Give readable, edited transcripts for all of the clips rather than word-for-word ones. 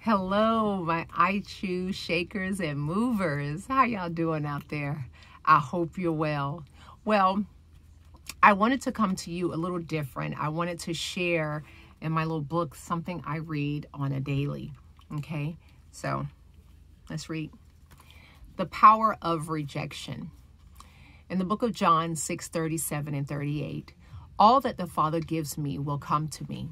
Hello, my I Choose shakers and movers. How y'all doing out there? I hope you're well. Well, I wanted to come to you a little different. I wanted to share in my little book something I read on a daily. Okay, so let's read. The Power of Rejection. In the book of John 6:37 and 38, all that the Father gives me will come to me.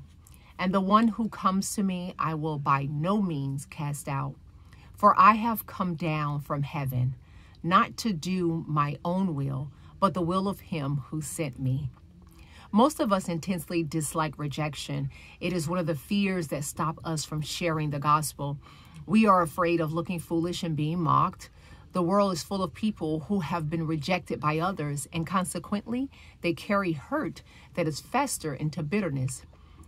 And the one who comes to me, I will by no means cast out. For I have come down from heaven, not to do my own will, but the will of him who sent me. Most of us intensely dislike rejection. It is one of the fears that stop us from sharing the gospel. We are afraid of looking foolish and being mocked. The world is full of people who have been rejected by others, and consequently, they carry hurt that is fester into bitterness.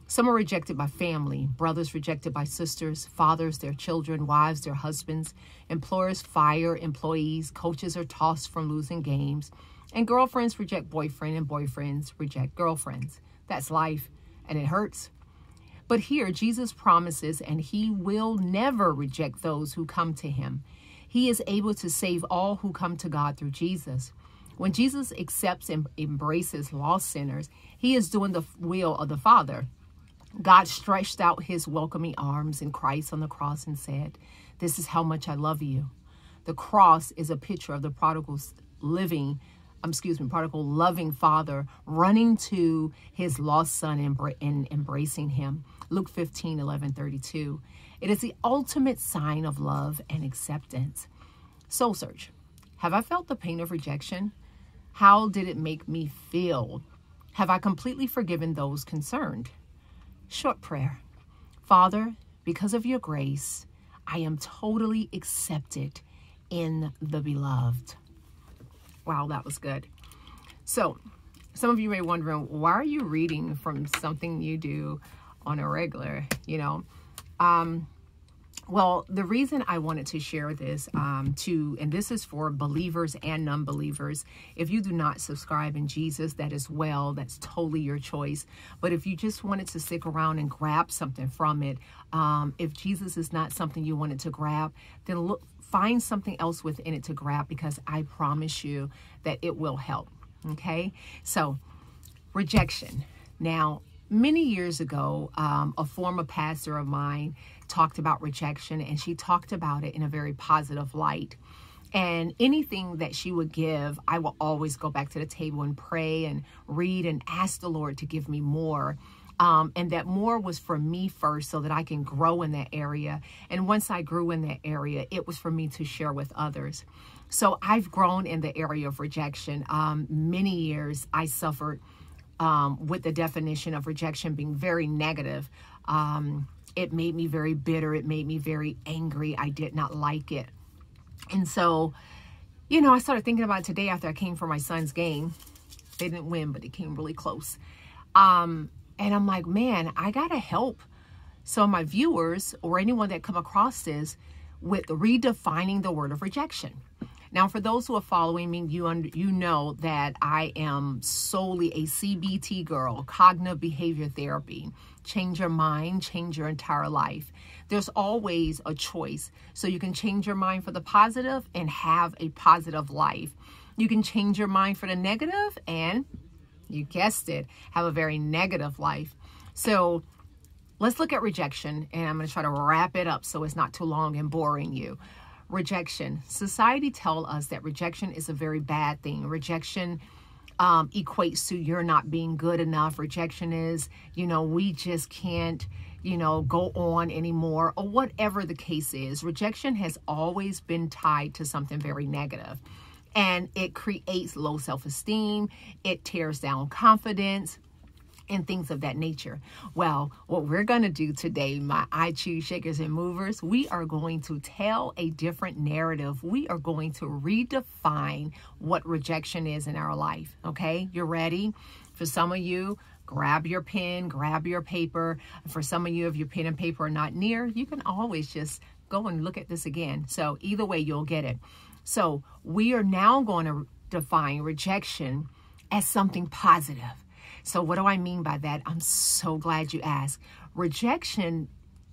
Some are rejected by family, brothers rejected by sisters, fathers, their children, wives, their husbands, employers fire employees, coaches are tossed from losing games, and girlfriends reject boyfriend and boyfriends reject girlfriends. That's life, and it hurts. But here, Jesus promises, and he will never reject those who come to him. He is able to save all who come to God through Jesus. When Jesus accepts and embraces lost sinners, he is doing the will of the Father. God stretched out his welcoming arms in Christ on the cross and said, "This is how much I love you." The cross is a picture of the prodigal loving father running to his lost son and embracing him. Luke 15:11-32. It is the ultimate sign of love and acceptance. Soul search. Have I felt the pain of rejection? How did it make me feel? Have I completely forgiven those concerned? Short prayer. Father, because of your grace, I am totally accepted in the beloved. Wow, that was good. So, some of you may be wondering, why are you reading from something you do on a regular, Well, the reason I wanted to share this and this is for believers and non-believers. If you do not subscribe in Jesus, that is well, that's totally your choice. But if you just wanted to stick around and grab something from it, if Jesus is not something you wanted to grab, then find something else within it to grab, because I promise you that it will help. Okay, so rejection. Now, many years ago, a former pastor of mine talked about rejection, and she talked about it in a very positive light. And anything that she would give, I will always go back to the table and pray and read and ask the Lord to give me more. And that more was for me first, so that I can grow in that area. And once I grew in that area, it was for me to share with others. So I've grown in the area of rejection. Many years I suffered with the definition of rejection being very negative. It made me very bitter. It made me very angry. I did not like it. And so, I started thinking about it today after I came for my son's game. They didn't win, but it came really close. And I'm like, man, I got to help some of my viewers or anyone that come across this with redefining the word of rejection. Now, for those who are following me, you know that I am solely a CBT girl, cognitive behavior therapy. Change your mind, change your entire life. There's always a choice. So you can change your mind for the positive and have a positive life. You can change your mind for the negative and, you guessed it, have a very negative life. So let's look at rejection, and I'm going to try to wrap it up so it's not too long and boring you. Rejection. Society tells us that rejection is a very bad thing. Rejection equates to you're not being good enough. Rejection is, we just can't, go on anymore, or whatever the case is. Rejection has always been tied to something very negative, and it creates low self-esteem. It tears down confidence and things of that nature. Well, what we're going to do today, my I Choose shakers and movers, we are going to tell a different narrative. We are going to redefine what rejection is in our life. Okay, you're ready? For some of you, grab your pen, grab your paper. For some of you, if your pen and paper are not near, you can always just go and look at this again. So either way, you'll get it. So we are now going to define rejection as something positive. So what do I mean by that? I'm so glad you asked. Rejection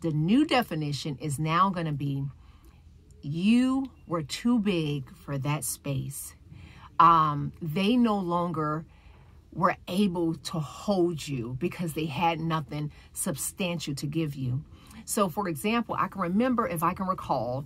The new definition is now going to be, you were too big for that space. They no longer were able to hold you because they had nothing substantial to give you. So, for example, I can remember, if I can recall,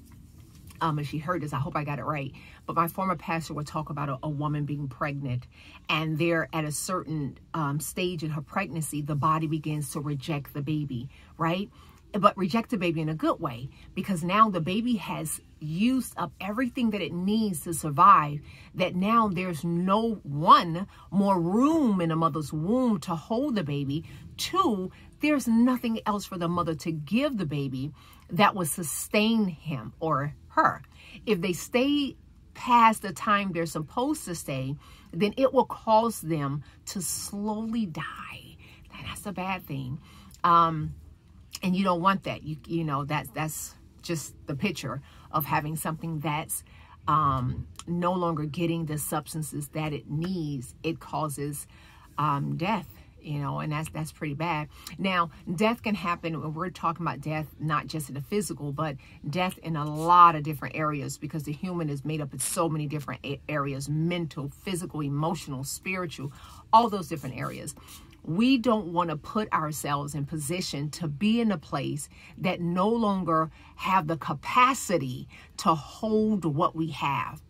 if she heard this, I hope I got it right, but my former pastor would talk about a woman being pregnant, and they're at a certain stage in her pregnancy, the body begins to reject the baby, right? But reject the baby in a good way, because now the baby has used up everything that it needs to survive, that now there's no one more room in a mother's womb to hold the baby. Two, there's nothing else for the mother to give the baby that will sustain him or her. If they stay past the time they're supposed to stay, then it will cause them to slowly die. That's a bad thing. And you don't want that. You know, that's just the picture of having something that's no longer getting the substances that it needs. It causes death, you know, and that's pretty bad. Now, death can happen when we're talking about death, not just in the physical, but death in a lot of different areas, because the human is made up of so many different areas: mental, physical, emotional, spiritual, all those different areas. We don't want to put ourselves in position to be in a place that no longer have the capacity to hold what we have.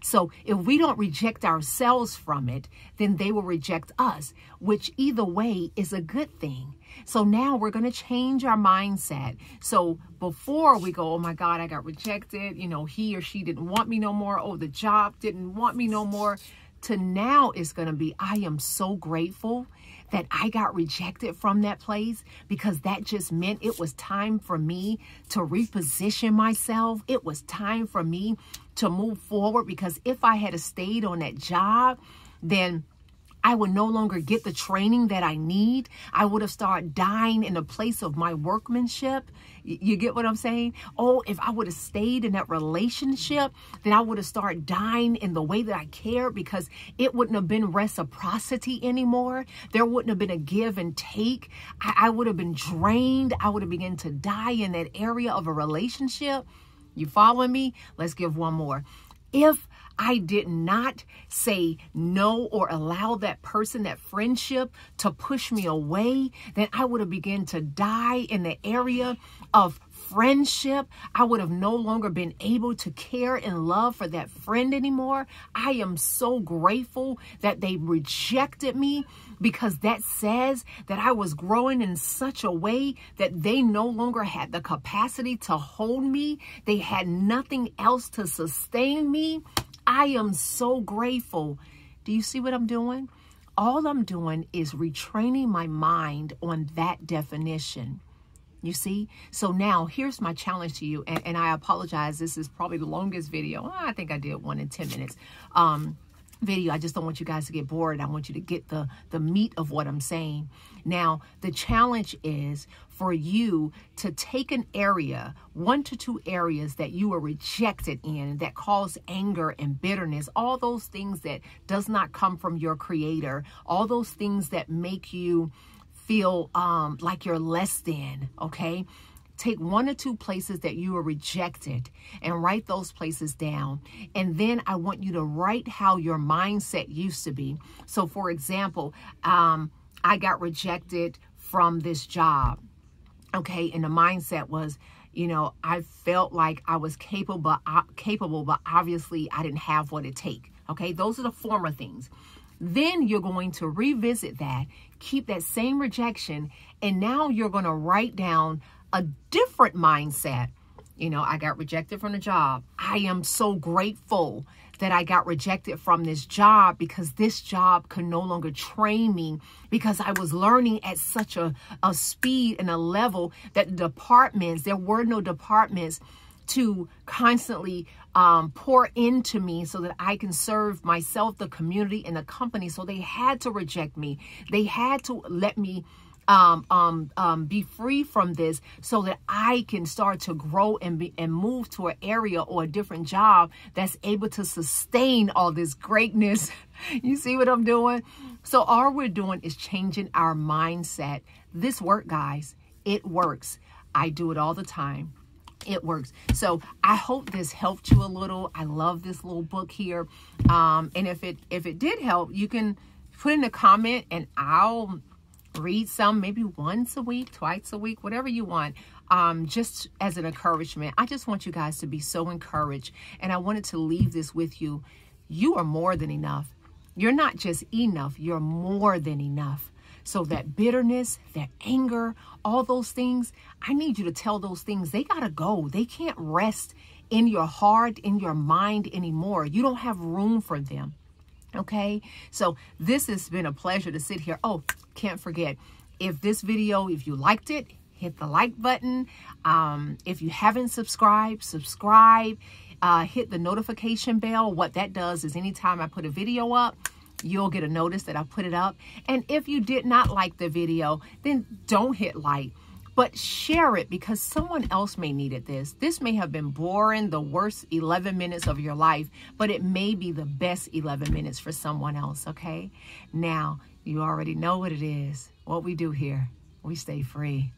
So if we don't reject ourselves from it, then they will reject us, which either way is a good thing. So now we're going to change our mindset. So before we go, oh my God, I got rejected. You know, he or she didn't want me no more. Oh, the job didn't want me no more. To now it's going to be, I am so grateful that I got rejected from that place, because that just meant it was time for me to reposition myself. It was time for me to move forward, because if I had stayed on that job, then I would no longer get the training that I need. I would have started dying in the place of my workmanship. You get what I'm saying? Oh, if I would have stayed in that relationship, then I would have started dying in the way that I cared, because it wouldn't have been reciprocity anymore. There wouldn't have been a give and take. I would have been drained. I would have begun to die in that area of a relationship. You following me? Let's give one more. If I did not say no or allow that person, that friendship, to push me away, then I would have begun to die in the area of friendship. I would have no longer been able to care and love for that friend anymore. I am so grateful that they rejected me, because that says that I was growing in such a way that they no longer had the capacity to hold me. They had nothing else to sustain me. I am so grateful. Do you see what I'm doing? All I'm doing is retraining my mind on that definition. You see? So now here's my challenge to you. And I apologize. This is probably the longest video. I think I did one in 10 minutes. Video. I just don't want you guys to get bored. I want you to get the meat of what I'm saying. Now, the challenge is for you to take an area, 1 to 2 areas that you were rejected in, that cause anger and bitterness, all those things that does not come from your creator, all those things that make you feel like you're less than, okay? Take 1 or 2 places that you were rejected and write those places down. And then I want you to write how your mindset used to be. So for example, I got rejected from this job. Okay. And the mindset was, you know, I felt like I was capable, but obviously I didn't have what it takes. Okay. Those are the former things. Then you're going to revisit that, keep that same rejection. And now you're going to write down a different mindset. You know, I got rejected from the job. I am so grateful that I got rejected from this job, because this job could no longer train me, because I was learning at such a speed and a level that the departments, there were no departments to constantly pour into me so that I can serve myself, the community, and the company. So they had to reject me. They had to let me be free from this so that I can start to grow and move to an area or a different job that's able to sustain all this greatness. You see what I'm doing? So all we're doing is changing our mindset. This work, guys, It works. I do it all the time. It works. So I hope this helped you a little. I love this little book here. And if it did help, you can put in a comment and I'll read some, maybe once a week, twice a week, whatever you want, just as an encouragement. I just want you guys to be so encouraged. And I wanted to leave this with you. You are more than enough. You're not just enough. You're more than enough. So that bitterness, that anger, all those things, I need you to tell those things, they got to go. They can't rest in your heart, in your mind anymore. You don't have room for them. Okay, so this has been a pleasure to sit here. Oh, can't forget, if this video, if you liked it, hit the like button. If you haven't subscribed, subscribe. Hit the notification bell. What that does is anytime I put a video up, you'll get a notice that I put it up. And if you did not like the video, then don't hit like. But share it because someone else may needed this. This may have been boring, the worst 11 minutes of your life, but it may be the best 11 minutes for someone else, okay? Now, you already know what it is. What we do here, we stay free.